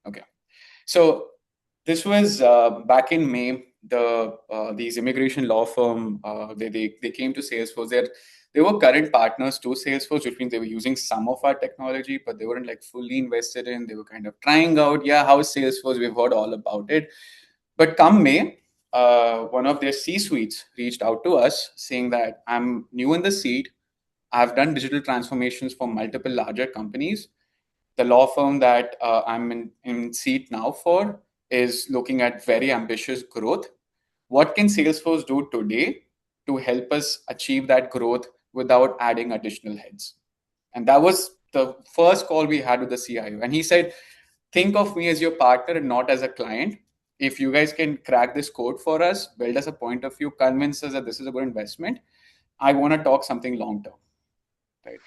Okay. So this was back in May. These immigration law firm they came to Salesforce. They were current partners to Salesforce, which means they were using some of our technology, but they weren't like fully invested in. They were kind of trying out, yeah, how is Salesforce? We've heard all about it. But come May, one of their C-suites reached out to us saying that I'm new in the seat. I've done digital transformations for multiple larger companies. The law firm that I'm in seat now for is looking at very ambitious growth. What can Salesforce do today to help us achieve that growth without adding additional heads? And that was the first call we had with the CIO. And he said, think of me as your partner and not as a client. If you guys can crack this code for us, build us a point of view, convince us that this is a good investment, I want to talk something long term. Right.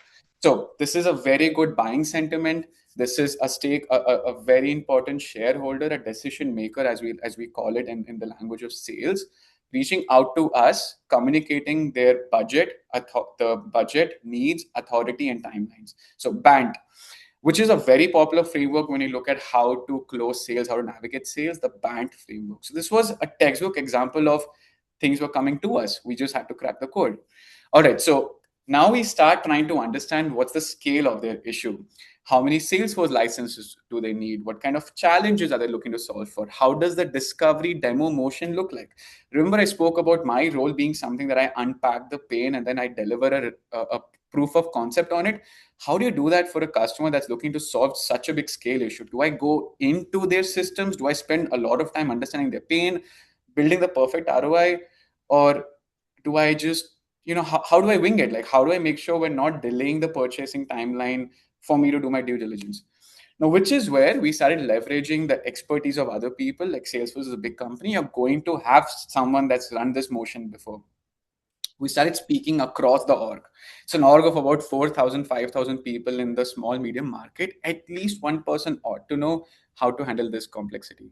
So this is a very good buying sentiment. This is a stake, a very important shareholder, a decision maker, as we call it in the language of sales, reaching out to us, communicating their budget, the budget needs, authority, and timelines. So BANT, which is a very popular framework when you look at how to close sales, how to navigate sales, the BANT framework. So this was a textbook example of things were coming to us. We just had to crack the code. All right. So now we start trying to understand what's the scale of their issue. How many Salesforce licenses do they need? What kind of challenges are they looking to solve for? How does the discovery demo motion look like? Remember, I spoke about my role being something that I unpack the pain and then I deliver a proof of concept on it. How do you do that for a customer that's looking to solve such a big scale issue? Do I go into their systems? Do I spend a lot of time understanding their pain, building the perfect ROI? Or do I just, how do I wing it? Like, how do I make sure we're not delaying the purchasing timeline for me to do my due diligence? Now, which is where we started leveraging the expertise of other people. Like Salesforce is a big company. You're going to have someone that's run this motion before. We started speaking across the org. It's an org of about 4,000, 5,000 people in the small, medium market. At least one person ought to know how to handle this complexity.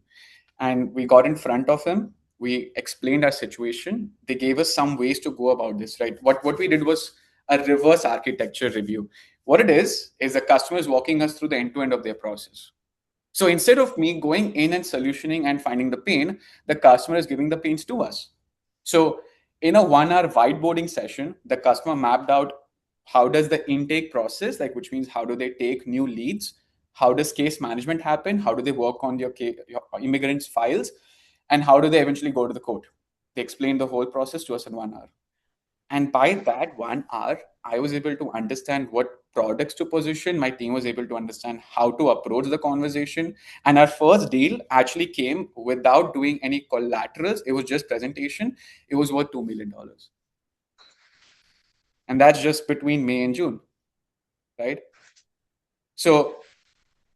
And we got in front of him. We explained our situation. They gave us some ways to go about this, right? What we did was a reverse architecture review. What it is the customer is walking us through the end to end of their process. So instead of me going in and solutioning and finding the pain, the customer is giving the pains to us. So in a 1 hour whiteboarding session, the customer mapped out how does the intake process, like which means how do they take new leads, how does case management happen, how do they work on your immigrants' files, and how do they eventually go to the court. They explained the whole process to us in 1 hour. And by that 1 hour, I was able to understand what products to position. My team was able to understand how to approach the conversation. And our first deal actually came without doing any collaterals. It was just presentation. It was worth $2 million. And that's just between May and June, right? So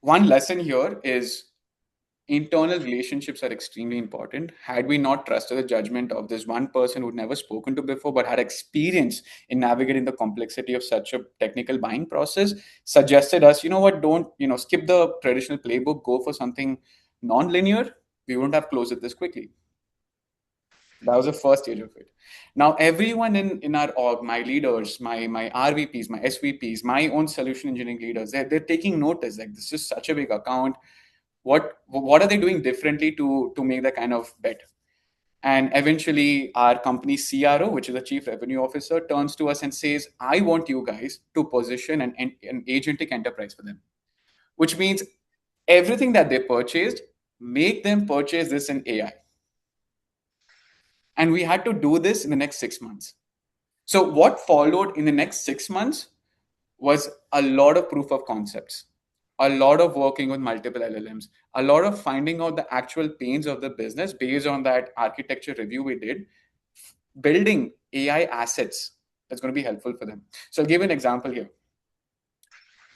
one lesson here is internal relationships are extremely important. Had we not trusted the judgment of this one person who'd never spoken to before but had experience in navigating the complexity of such a technical buying process, suggested us, you know what, don't, skip the traditional playbook, go for something non-linear, we wouldn't have closed it this quickly. That was the first stage of it. Now, everyone in our org, my leaders, my RVPs, my SVPs, my own solution engineering leaders, they're taking notice. Like, this is such a big account. What are they doing differently to make that kind of bet? And eventually, our company's CRO, which is the chief revenue officer, turns to us and says, I want you guys to position an agentic enterprise for them, which means everything that they purchased, make them purchase this in AI. And we had to do this in the next 6 months. So what followed in the next 6 months was a lot of proof of concepts, a lot of working with multiple LLMs, a lot of finding out the actual pains of the business based on that architecture review we did, building AI assets that's going to be helpful for them. So I'll give an example here.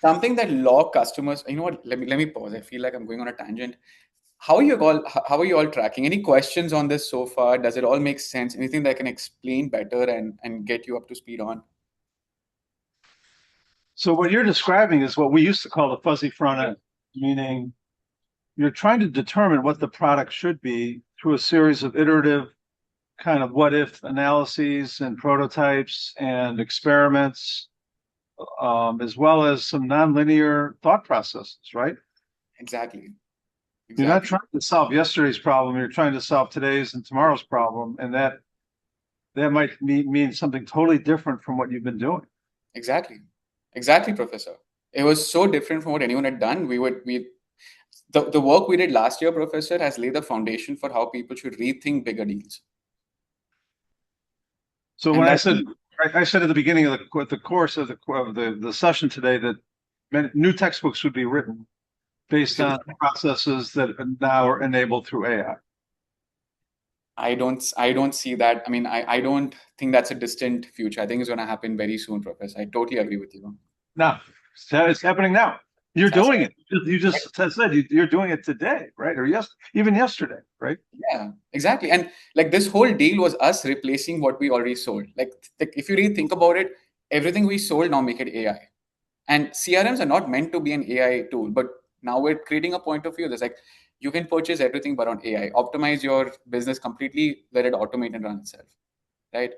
Something that law customers, you know what? Let me pause. I feel like I'm going on a tangent. How are you all tracking? Any questions on this so far? Does it all make sense? Anything that I can explain better and get you up to speed on? So what you're describing is what we used to call the fuzzy front end, meaning you're trying to determine what the product should be through a series of iterative kind of what if analyses and prototypes and experiments as well as some nonlinear thought processes, right? Exactly. You're not Exactly. trying to solve yesterday's problem, you're trying to solve today's and tomorrow's problem, and that might mean something totally different from what you've been doing. Exactly. Exactly, Professor. It was so different from what anyone had done. The work we did last year, Professor, has laid the foundation for how people should rethink bigger deals. So And when that's I said at the beginning of the course of the session today that new textbooks would be written based on processes that now are enabled through AI. I don't see that. I mean, I don't think that's a distant future. I think it's going to happen very soon, Professor. I totally agree with you. Now, it's happening now. You're That's doing it. You just said you're doing it today, right? Or even yesterday, right? Yeah, exactly. And like this whole deal was us replacing what we already sold. Like if you really think about it, everything we sold now make it AI. And CRMs are not meant to be an AI tool, but now we're creating a point of view that's like you can purchase everything but on AI, optimize your business completely, let it automate and run itself, right?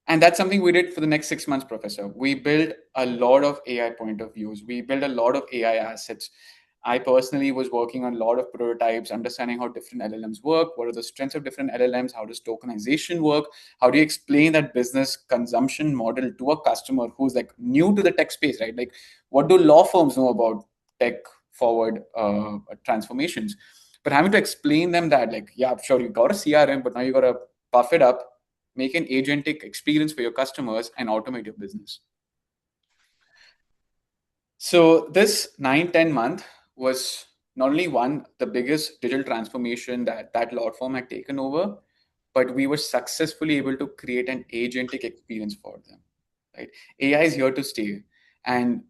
And that's something we did for the next 6 months, Professor. We built a lot of AI point of views. We built a lot of AI assets. I personally was working on a lot of prototypes, understanding how different LLMs work, what are the strengths of different LLMs, how does tokenization work, how do you explain that business consumption model to a customer who's like new to the tech space, right? Like, what do law firms know about tech forward transformations? But having to explain them that, like, yeah, sure, you got a CRM, but now you got to buff it up, make an agentic experience for your customers, and automate your business. So this 9-10 month was not only one, the biggest digital transformation that law firm had taken over, but we were successfully able to create an agentic experience for them. Right? AI is here to stay. And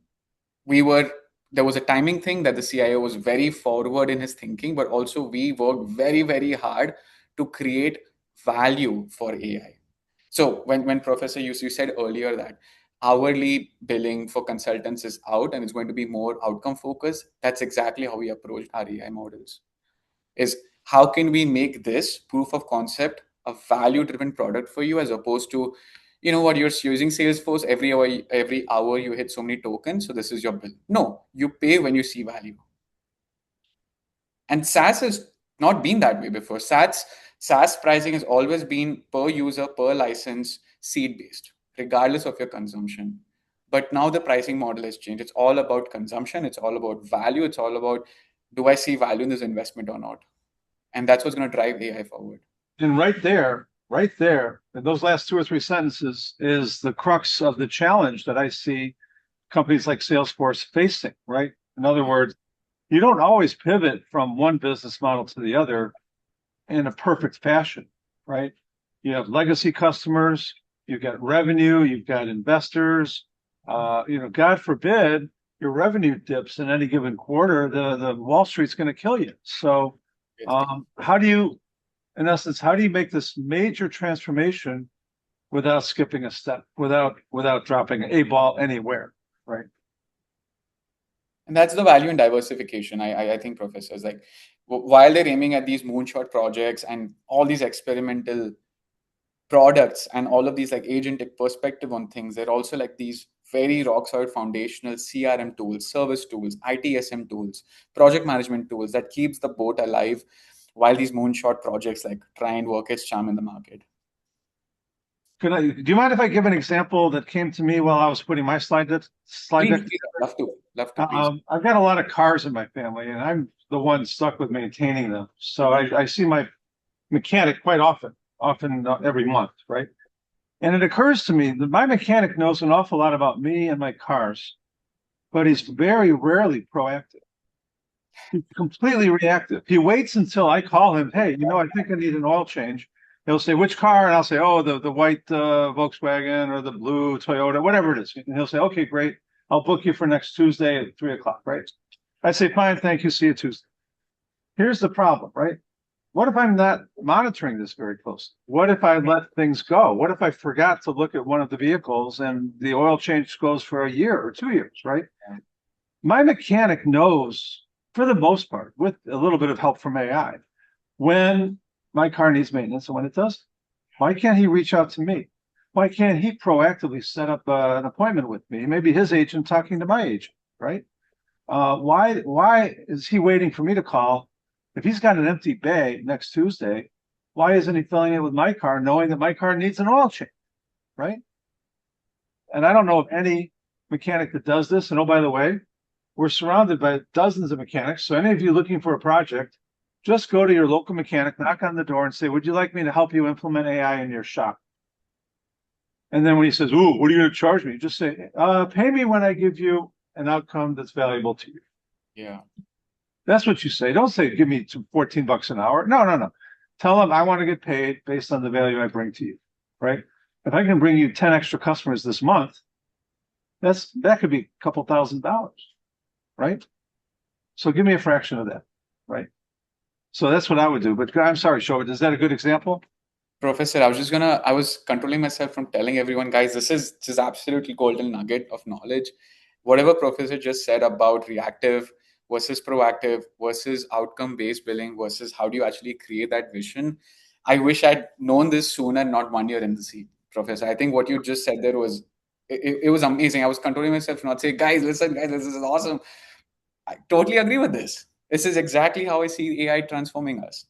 we were there was a timing thing that the CIO was very forward in his thinking, but also we worked very, very hard to create value for AI. So when Professor you said earlier that hourly billing for consultants is out and it's going to be more outcome focused, that's exactly how we approached our AI models. Is how can we make this proof of concept a value driven product for you as opposed to, you know what, you're using Salesforce every hour you hit so many tokens, so this is your bill. No, you pay when you see value. And SaaS has not been that way before. SaaS pricing has always been per user, per license, seat based, regardless of your consumption. But now the pricing model has changed. It's all about consumption. It's all about value. It's all about, do I see value in this investment or not? And that's what's going to drive AI forward. And right there, in those last two or three sentences is the crux of the challenge that I see companies like Salesforce facing, right? In other words, you don't always pivot from one business model to the other in a perfect fashion, right? You have legacy customers, you've got revenue, you've got investors. God forbid your revenue dips in any given quarter, the Wall Street's going to kill you. So, how do you, in essence, how do you make this major transformation without skipping a step, without dropping a ball anywhere, right? And that's the value in diversification. I think professors like while they're aiming at these moonshot projects and all these experimental products and all of these like agentic perspective on things, they're also like these very rock solid foundational CRM tools, service tools, ITSM tools, project management tools that keeps the boat alive while these moonshot projects like try and work its charm in the market. Do you mind if I give an example that came to me while I was putting my slide Please, deck? please, I'd love to, please. I've got a lot of cars in my family, and I'm the one stuck with maintaining them. So I see my mechanic quite often every month, right? And it occurs to me that my mechanic knows an awful lot about me and my cars, but he's very rarely proactive. He's completely reactive. He waits until I call him, hey, I think I need an oil change. He'll say, which car? And I'll say, oh, the white Volkswagen or the blue Toyota, whatever it is. And he'll say, okay, great. I'll book you for next Tuesday at 3 o'clock, right? I say, fine, thank you. See you Tuesday. Here's the problem, right? What if I'm not monitoring this very closely? What if I let things go? What if I forgot to look at one of the vehicles and the oil change goes for a year or 2 years, right? My mechanic knows, for the most part, with a little bit of help from AI, when my car needs maintenance and when it doesn't. Why can't he reach out to me? why can't he proactively set up an appointment with me? Maybe his agent talking to my agent, right? Why is he waiting for me to call? If he's got an empty bay next Tuesday, why isn't he filling it with my car, knowing that my car needs an oil change, right? And I don't know of any mechanic that does this. And oh, by the way, we're surrounded by dozens of mechanics. So any of you looking for a project, just go to your local mechanic, knock on the door, and say, "Would you like me to help you implement AI in your shop?" And then when he says, "Ooh, what are you going to charge me?" Just say, "Pay me when I give you an outcome that's valuable to you." Yeah. That's what you say. Don't say, "Give me $14 an hour." No, no, no. Tell them I want to get paid based on the value I bring to you, right? If I can bring you 10 extra customers this month, that could be a couple $1,000, right? So give me a fraction of that, right? So that's what I would do. But I'm sorry, Shobhit, is that a good example? Professor, I was controlling myself from telling everyone, guys, this is just absolutely golden nugget of knowledge. Whatever Professor just said about reactive versus proactive versus outcome-based billing versus how do you actually create that vision. I wish I'd known this sooner, not 1 year in the seat, Professor. I think what you just said there was, it was amazing. I was controlling myself to not say, guys, listen, guys, this is awesome. I totally agree with this. This is exactly how I see AI transforming us.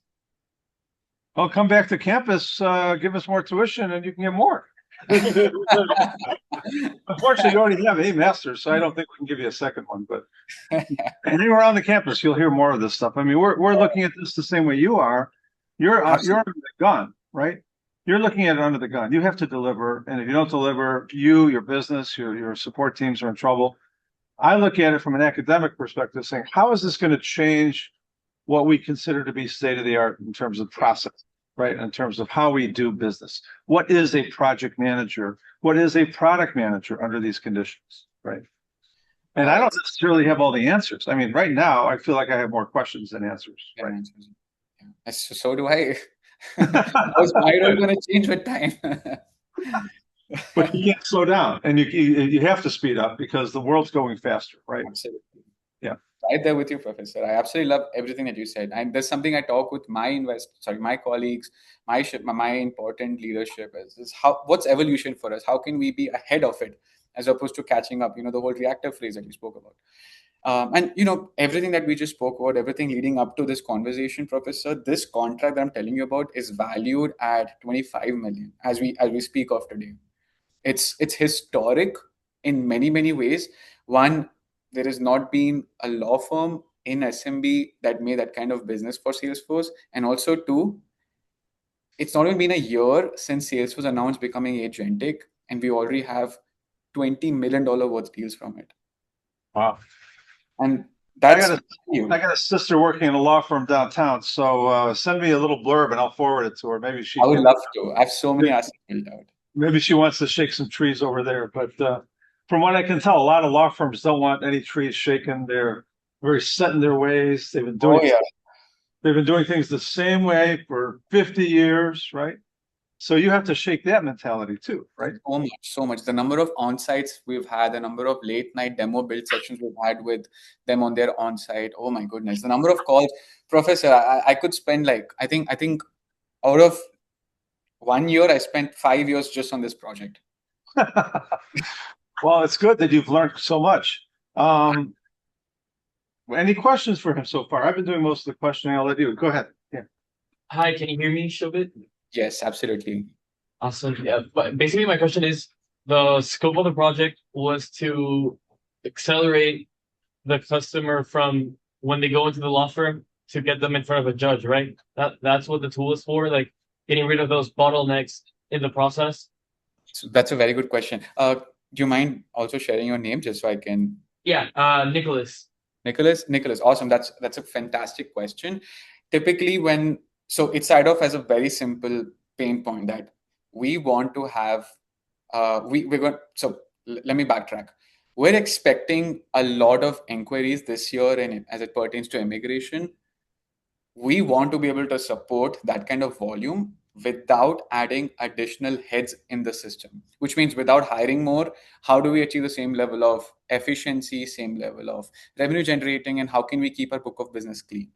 Well, come back to campus, give us more tuition, and you can get more. Unfortunately, you already have a master's, so I don't think we can give you a second one. But anywhere on the campus, you'll hear more of this stuff. I mean, we're looking at this the same way you are. You're Absolutely. under the gun, right? You're looking at it under the gun. You have to deliver, and if you don't deliver, your business, your support teams are in trouble. I look at it from an academic perspective, saying, how is this going to change what we consider to be state of the art in terms of process, right? In terms of how we do business. What is a project manager? What is a product manager under these conditions, right? And I don't It's necessarily have all the answers. I mean, right now, I feel like I have more questions than answers, right? yeah. So do I. How's my role going to change with time? But you can't slow down, and you have to speed up because the world's going faster, right? Absolutely. Yeah. Right there with you, Professor. I absolutely love everything that you said. And there's something I talk with my colleagues, my important leadership is what's evolution for us? How can we be ahead of it as opposed to catching up? The whole reactive phrase that you spoke about. And everything that we just spoke about, everything leading up to this conversation, Professor, this contract that I'm telling you about is valued at 25 million as we speak of today. It's historic in many ways. One, there has not been a law firm in SMB that made that kind of business for Salesforce, and also two, it's not even been a year since Salesforce announced becoming agentic, and we already have $20 million worth deals from it. Wow. And I that's got a I got a sister working in a law firm downtown, so send me a little blurb and I'll forward it to her. Maybe she I would can. love to. I have so many assets built out. Maybe she wants to shake some trees over there. But from what I can tell, a lot of law firms don't want any trees shaken. They're very set in their ways. Oh yeah, They've been doing things the same way for 50 years, right? So you have to shake that mentality too, right? so much, so much. The number of on-sites we've had, the number of late night demo build sessions we've had with them on their on-site. Oh my goodness, the number of calls, Professor. I could spend like I think out of 1 year, I spent 5 years just on this project. Well, it's good that you've learned so much. Um, any questions for him so far? I've been doing most of the questioning. I'll let you go ahead. Yeah. Hi, can you hear me, Shobhit? Yes, absolutely. Awesome. Yeah, but basically my question is the scope of the project was to accelerate the customer from when they go into the law firm to get them in front of a judge, right? That's what the tool is for, like getting rid of those bottlenecks in the process. So that's a very good question. Do you mind also sharing your name just so I can? Yeah, Nicholas. Nicholas, awesome. That's a fantastic question. Typically, so it started off as a very simple pain point that we want to have. We're going. So let me backtrack. We're expecting a lot of inquiries this year, and as it pertains to immigration, we want to be able to support that kind of volume without adding additional heads in the system, which means without hiring more. How do we achieve the same level of efficiency, same level of revenue generating, and how can we keep our book of business clean,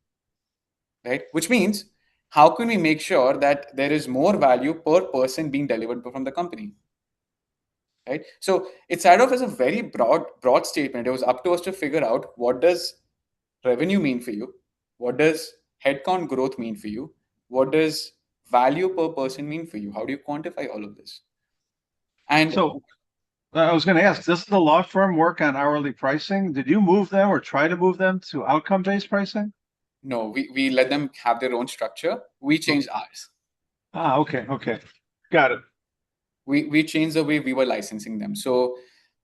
right? Which means how can we make sure that there is more value per person being delivered from the company? right? So it started off as a very broad statement. It was up to us to figure out, what does revenue mean for you? What does headcount growth mean for you? What does value per person mean for you? How do you quantify all of this? And So I was going to ask, does the law firm work on hourly pricing? Did you move them or try to move them to outcome-based pricing? no, we let them have their own structure. We changed ours. Okay, okay. Got it. We changed the way we were licensing them. So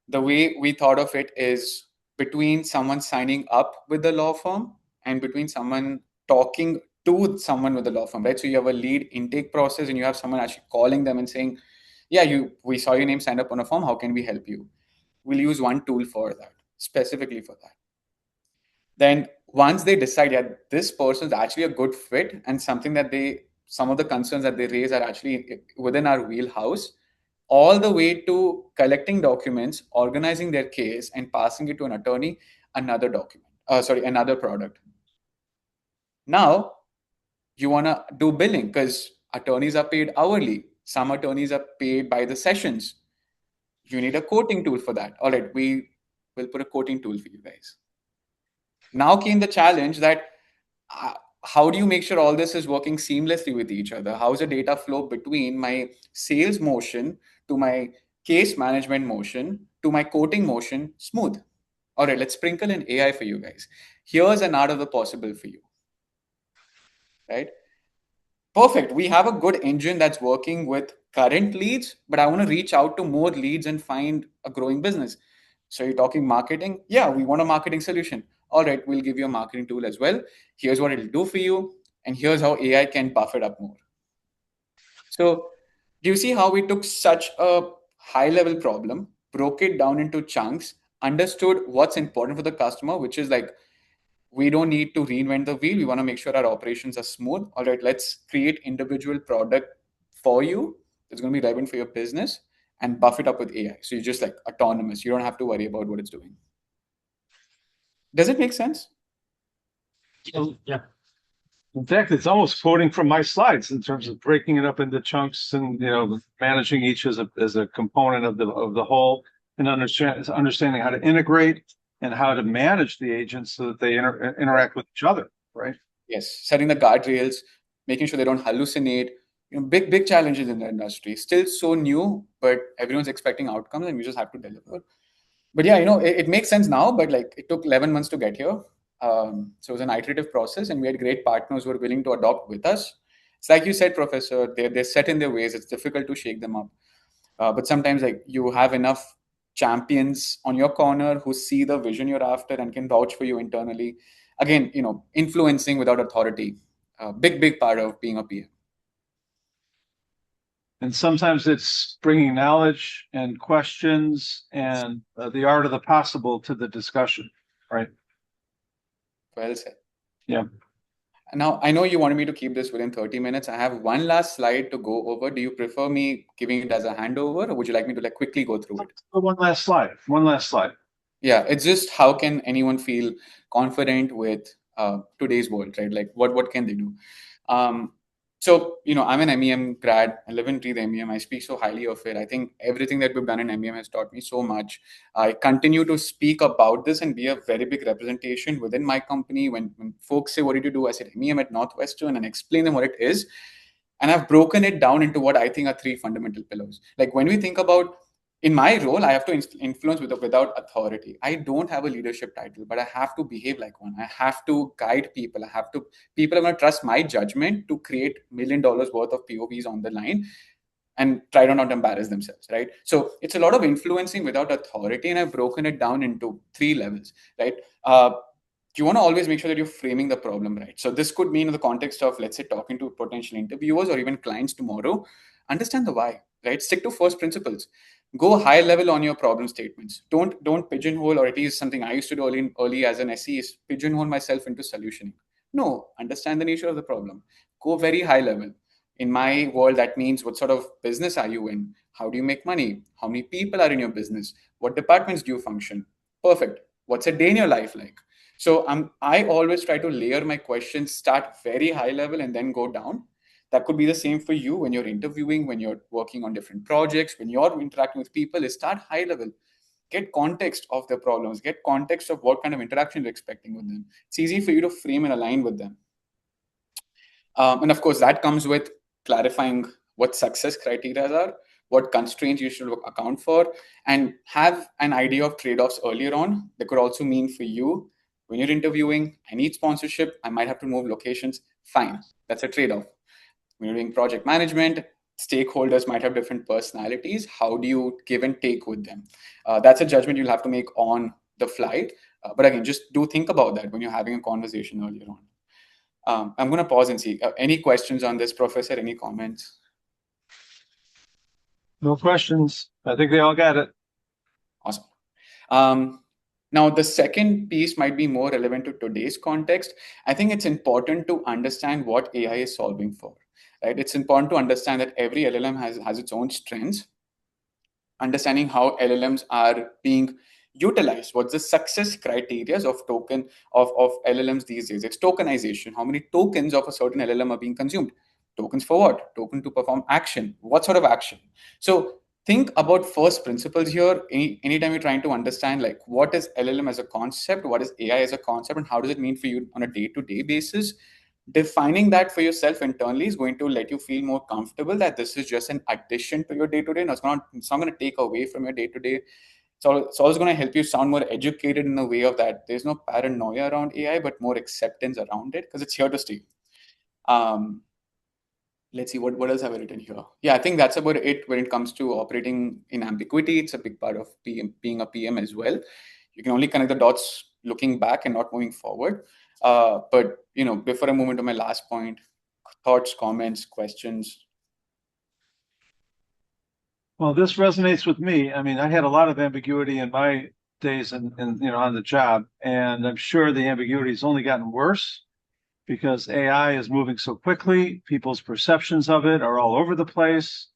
the way we thought of it is between someone signing up with the law firm and between someone talking to someone with the law firm, right? So you have a lead intake process and you have someone actually calling them and saying, yeah, we saw your name signed up on a form. How can we help you? We'll use one tool for that, specifically for that. Then once they decide, yeah, this person is actually a good fit and something that some of the concerns that they raise are actually within our wheelhouse, all the way to collecting documents, organizing their case, and passing it to an attorney, another product. Now you want to do billing because attorneys are paid hourly. Some attorneys are paid by the sessions. You need a quoting tool for that. All right, we will put a quoting tool for you guys. Now came the challenge that uh, how do you make sure all this is working seamlessly with each other? How's the data flow between my sales motion to my case management motion to my quoting motion smooth? All right, let's sprinkle in AI for you guys. Here's an art of the possible for you, right? Perfect. We have a good engine that's working with current leads, but I want to reach out to more leads and find a growing business. So you're talking marketing? Yeah, we want a marketing solution. All right, we'll give you a marketing tool as well. Here's what it'll do for you, and here's how AI can buff it up more. So do you see how we took such a high level problem, broke it down into chunks, understood what's important for the customer, which is like, we don't need to reinvent the wheel. We want to make sure our operations are smooth. All right, let's create individual product for you. It's going to be relevant for your business and buff it up with AI. So you're just like autonomous. You don't have to worry about what it's doing. Does it make sense? Yeah. In fact, it's almost quoting from my slides in terms of breaking it up into chunks and managing each as a component of the whole, and understanding how to integrate and how to manage the agents so that they interact with each other, right? Yes, setting the guardrails, making sure they don't hallucinate. Big challenges in the industry. Still so new, but everyone's expecting outcomes, and we just have to deliver. But yeah, it makes sense now, but like it took 11 months to get here. So it was an iterative process, and we had great partners who were willing to adopt with us. It's like you said, Professor, they're set in their ways. It's difficult to shake them up. But sometimes like you have enough champions on your corner who see the vision you're after and can vouch for you internally. Again, influencing without authority. Big part of being a PM. And sometimes it's bringing knowledge and questions and the art of the possible to the discussion, right? Well said. Yeah. Now, I know you wanted me to keep this within 30 minutes. I have one last slide to go over. Do you prefer me giving it as a handover, or would you like me to like quickly go through it? One last slide. One last slide. Yeah, it's just how can anyone feel confident with today's world, right? Like what can they do? Um, so I'm an MEM grad. I live and breathe MEM. I speak so highly of it. I think everything that we've done in MEM has taught me so much. I continue to speak about this and be a very big representation within my company. When folks say, "What did you do?" I said MEM at Northwestern and explain them what it is. And I've broken it down into what I think are three fundamental pillars. Like when we think about in my role, I have to influence without authority. I don't have a leadership title, but I have to behave like one. I have to guide people. People are going to trust my judgment to create $1 million worth of POVs on the line and try to not embarrass themselves, right? So it's a lot of influencing without authority, and I've broken it down into three levels, right? You want to always make sure that you're framing the problem right. So this could mean in the context of, let's say, talking to potential interviewers or even clients tomorrow, understand the why, right? Stick to first principles. Go high level on your problem statements. Don't pigeonhole, or at least something I used to do early as an SE is pigeonhole myself into solutioning. No, understand the nature of the problem. Go very high level. In my world, that means what sort of business are you in? How do you make money? How many people are in your business? What departments do you function? Perfect. What's a day in your life like? So I always try to layer my questions, start very high level and then go down. That could be the same for you when you're interviewing, when you're working on different projects, when you're interacting with people. Is start high level, get context of their problems, get context of what kind of interaction you're expecting with them. It's easy for you to frame and align with them. And of course, that comes with clarifying what success criteria are, what constraints you should account for, and have an idea of trade offs earlier on. That could also mean for you when you're interviewing, I need sponsorship, I might have to move locations. Fine, that's a trade off. When you're doing project management, stakeholders might have different personalities. How do you give and take with them? That's a judgment you'll have to make on the fly. But again, just do think about that when you're having a conversation earlier on. I'm going to pause and see. Any questions on this, Professor? Any comments? No questions. I think they all got it. Awesome. Now, the second piece might be more relevant to today's context. I think it's important to understand what AI is solving for. Right? It's important to understand that every LLM has its own strengths. Understanding how LLMs are being utilized, what's the success criteria of LLMs these days. It's tokenization. How many tokens of a certain LLM are being consumed? Tokens for what? Token to perform action. What sort of action? So think about first principles here. Anytime you're trying to understand like what is LLM as a concept, what is AI as a concept, and how does it mean for you on a day-to-day basis, defining that for yourself internally is going to let you feel more comfortable that this is just an addition to your day-to-day. It's not going to take away from your day-to-day. It's also going to help you sound more educated in the way of that there's no paranoia around AI, but more acceptance around it because it's here to stay. Let's see, what else have I written here? Yeah, I think that's about it when it comes to operating in ambiguity. It's a big part of being a PM as well. You can only connect the dots looking back and not moving forward. But before I move into my last point, thoughts, comments, questions? Well, this resonates with me. I mean, I had a lot of ambiguity in my days on the job, and I'm sure the ambiguity has only gotten worse because AI is moving so quickly. People's perceptions of it are all over the place.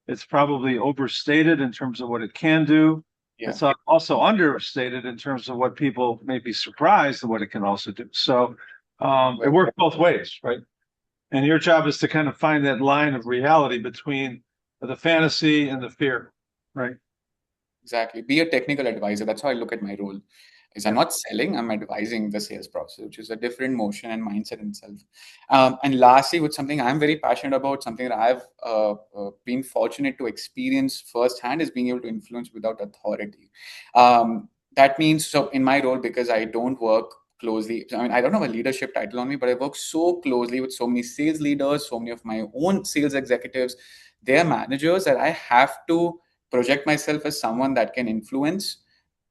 It's probably overstated in terms of what it can do. Yeah. It's also understated in terms of what people may be surprised at what it can also do. So it works both ways, right? And your job is to kind of find that line of reality between the fantasy and the fear, right? Exactly. Be a technical advisor. That's how I look at my role. Is I'm not selling, I'm advising the sales process, which is a different motion and mindset in itself. And lastly, with something I'm very passionate about, something that I've been fortunate to experience firsthand is being able to influence without authority. That means, so in my role, because I don't work closely, I mean, I don't have a leadership title on me, but I work so closely with so many sales leaders, so many of my own sales executives, their managers, that I have to project myself as someone that can influence,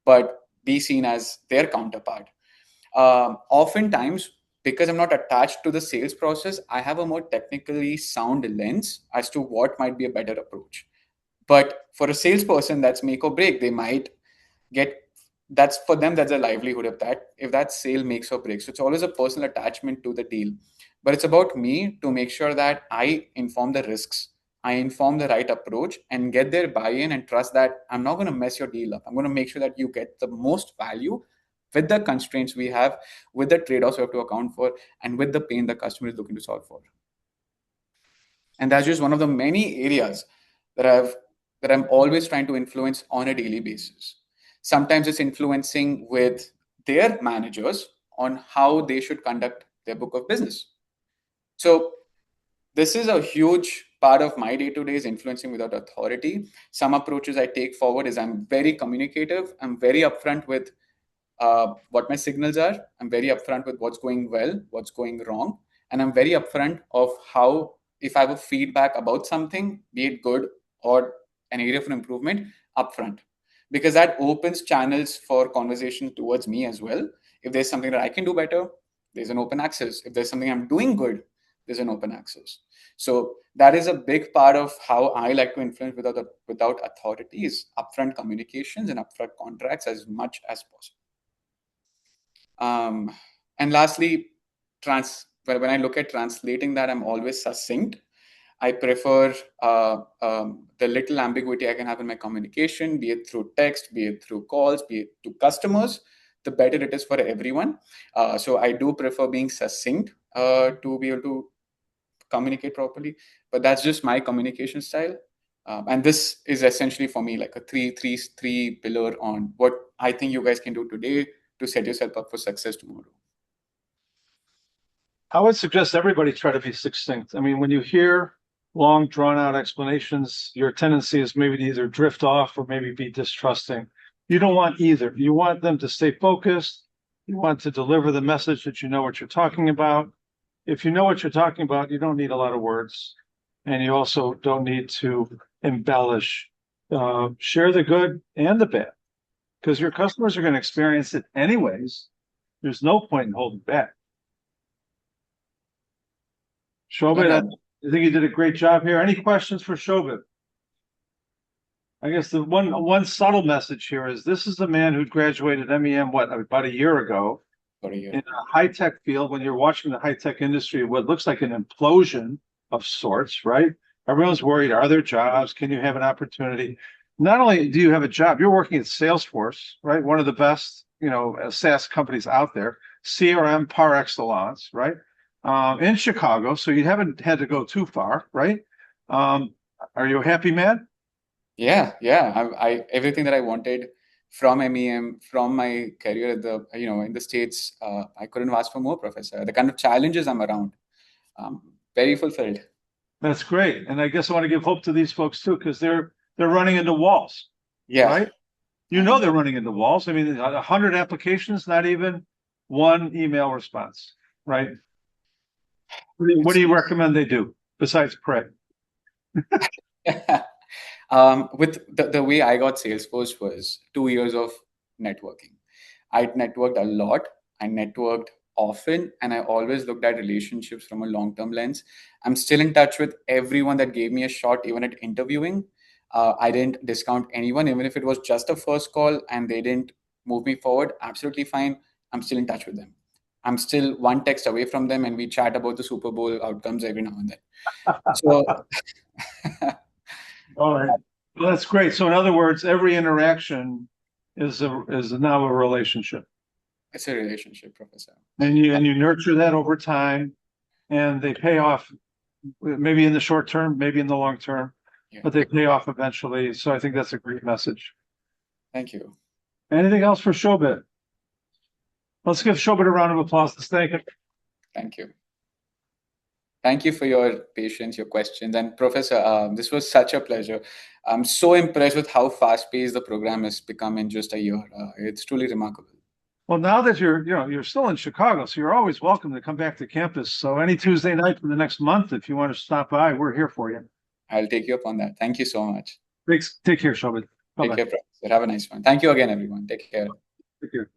but be seen as their counterpart. Oftentimes, because I'm not attached to the sales process, I have a more technically sound lens as to what might be a better approach. But for a salesperson, that's make or break. They might get that's for them, that's a livelihood if that sale makes or breaks. So it's always a personal attachment to the deal. But it's about me to make sure that I inform the risks, I inform the right approach and get their buy-in and trust that I'm not going to mess your deal up. I'm going to make sure that you get the most value with the constraints we have, with the trade-offs we have to account for, and with the pain the customer is looking to solve for. And that's just one of the many areas that I'm always trying to influence on a daily basis. Sometimes it's influencing with their managers on how they should conduct their book of business. So this is a huge part of my day-to-day is influencing without authority. Some approaches I take forward is I'm very communicative. I'm very upfront with what my signals are. I'm very upfront with what's going well, what's going wrong. And I'm very upfront of how, if I have a feedback about something, be it good or an area for improvement, upfront. Because that opens channels for conversation towards me as well. If there's something that I can do better, there's an open access. If there's something I'm doing good, there's an open access. So that is a big part of how I like to influence without authority is upfront communications and upfront contracts as much as possible. And lastly, when I look at translating that, I'm always succinct. I prefer the little ambiguity I can have in my communication, be it through text, be it through calls, be it to customers, the better it is for everyone. So I do prefer being succinct to be able to communicate properly. But that's just my communication style. And this is essentially for me like a three pillar on what I think you guys can do today to set yourself up for success tomorrow. I would suggest everybody try to be succinct. I mean, when you hear long, drawn out explanations, your tendency is maybe to either drift off or maybe be distrusting. You don't want either. You want them to stay focused. You want to deliver the message that you know what you're talking about. If you know what you're talking about, you don't need a lot of words. And you also don't need to embellish. Share the good and the bad, because your customers are going to experience it anyways. There's no point in holding back. Shobhit, I think you did a great job here. Any questions for Shobhit? I guess the one subtle message here is this is a man who graduated MEM, about a year ago, in a high-tech field. When you're watching the high-tech industry, what looks like an implosion of sorts, right? Everyone's worried, are there jobs? Can you have an opportunity? Not only do you have a job, you're working at Salesforce, right? One of the best, SaaS companies out there, CRM par excellence, right? In Chicago, so you haven't had to go too far, right? Are you a happy man? Yeah. I everything that I wanted from MEM, from my career at the in the States, I couldn't ask for more, Professor. The kind of challenges I'm around, very fulfilled. That's great, and I guess I want to give hope to these folks too, because they're running into walls, Yeah. right? They're running into walls. I mean, 100 applications, not even one email response, right? What do you recommend they do besides pray? With the way I got Salesforce was 2 years of networking. I networked a lot. I networked often, and I always looked at relationships from a long-term lens. I'm still in touch with everyone that gave me a shot, even at interviewing. I didn't discount anyone, even if it was just a first call and they didn't move me forward. Absolutely fine. I'm still in touch with them. I'm still one text away from them, and we chat about the Super Bowl outcomes every now and then. So, All right. Well, that's great. So in other words, every interaction is now a relationship. it's a relationship, Professor. And you nurture that over time, and they pay off maybe in the short term, maybe in the long term, but they pay off eventually. So I think that's a great message. Thank you. Anything else for Shobhit? Let's give Shobhit a round of applause. Let's thank him. Thank you. Thank you for your patience, your questions. And Professor, this was such a pleasure. I'm so impressed with how fast-paced the program has become in just a year. It's truly remarkable. Well, now that you're still in Chicago, so you're always welcome to come back to campus. So any Tuesday night for the next month, if you want to stop by, we're here for you. I'll take you up on that. Thank you so much. Thanks. Take care, Shobhit. Take care, Professor. Have a nice one. Thank you again, everyone. Take care. Take care.